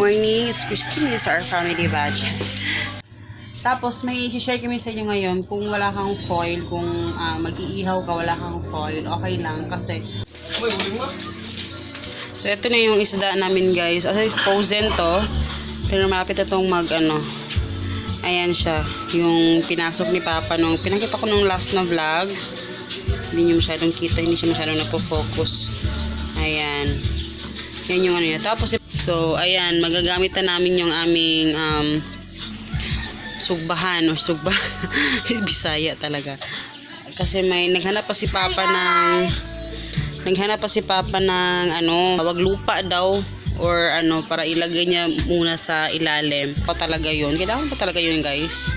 morning. It's Christine. This is our family batch. Tapos, may i-share kami sa inyo ngayon. Kung wala kang foil, kung mag-iihaw ka, wala kang foil, okay lang. Kasi, so, ito na yung isda namin, guys. Kasi, frozen to. Pero malapit na itong ayan siya. Yung pinasok ni Papa nung, pinakita ko nung last na vlog. Hindi nyo masyadong kita, hindi siya masyadong nagpo-focus. Ayan. Yan yung ano niya. Tapos, so, ayan, magagamit na namin yung aming sugbahan o Bisaya talaga. Kasi may naghanap pa si Papa ng wag lupa daw or para ilagay niya muna sa ilalim. Pa talaga yun. Kailangan pa talaga yun, guys.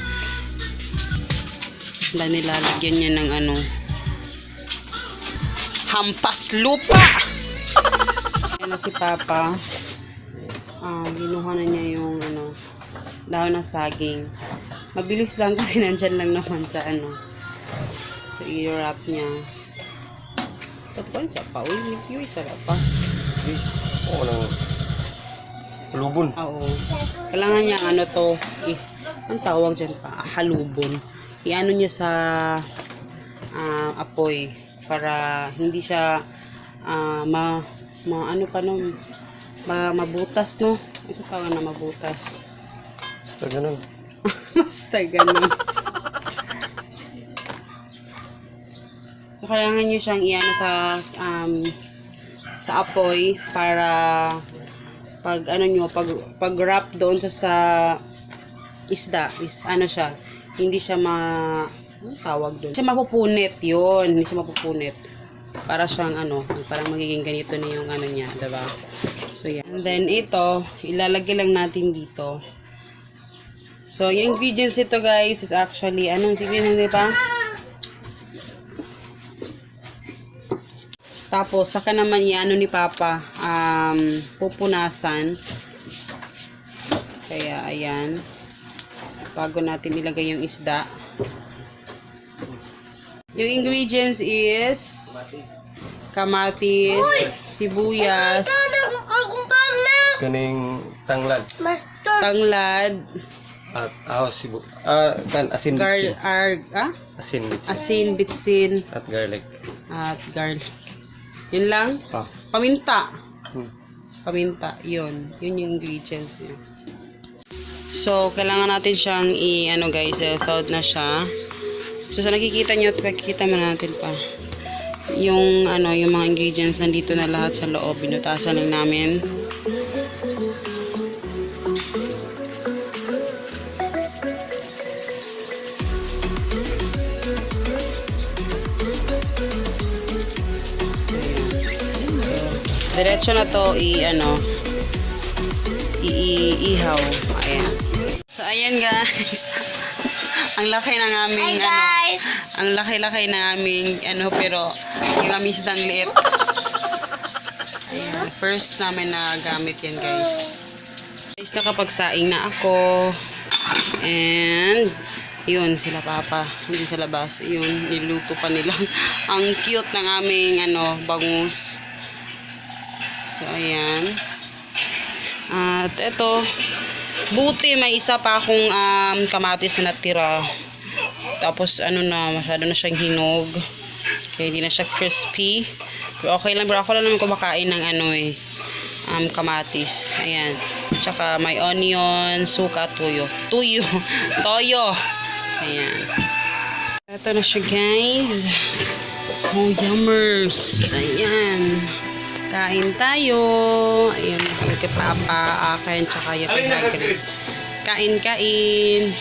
Dahil nilalagyan niya ng hampas lupa. Ayan na si Papa. Ginuha na niya yung dahon ng saging. Mabilis lang kasi nandyan lang naman sa sa i-wrap niya. Ito pa yung sapa. Uy, yung sarap pa. Oo, halubon. Oo. Kailangan niya ang tawag dyan pa, halubon. Iano niya sa apoy para hindi siya mabutas, no? Isa tawag na mabutas. Basta ganun. Basta ganun. So, kailangan nyo siyang iano sa apoy para pag pag wrap doon sa isda is siya, hindi siya tawag doon. Siya mapupunit yun. Hindi siya mapupunit. Para siyang parang magiging ganito na yung niya, diba? So, yan. And then, ito, ilalagay lang natin dito. So, yung ingredients ito, guys, is actually, sige nang diba? Tapos, saka naman ni Papa, pupunasan. Kaya, ayan. Bago natin ilagay yung isda. Yung ingredients is kamatis, sibuyas, Kaning tanglad. tanglad, At asin bitsin. Asin bitsin. asin, bitsin, At garlic. at garlic. Yun lang. Paminta. Paminta. Yun yung ingredients niya. So, kailangan natin siyang guys, thawed na siya. So, sa nakikita nyo, nakikita mo natin pa. Yung, yung mga ingredients nandito na lahat sa loob. Binutasan lang namin. So, diretso na to iihaw. Ayan. So, ayan, guys. Ang laki ng aming ang laki-laki ng aming pero yung aming isdang liit. Ayan, first namin na gamit yan, guys. Guys, nakapagsaing na ako. And yun, sila Papa, hindi sa labas. Yun, niluto pa nila. Ang cute ng aming bangus. So, ayan. At eto, buti may isa pa akong kamatis na natira. Tapos masyado na siyang hinog. Kaya hindi na siya crispy. Pero okay lang, pero ako lang naman kumakain ng kamatis. Ayan. Tsaka may onion, suka, toyo. Toyo. Ayan. Ito na siya, guys. So yummers. Ayan. Kain tayo. Ayan, kay Papa, akin, tsaka yung kain.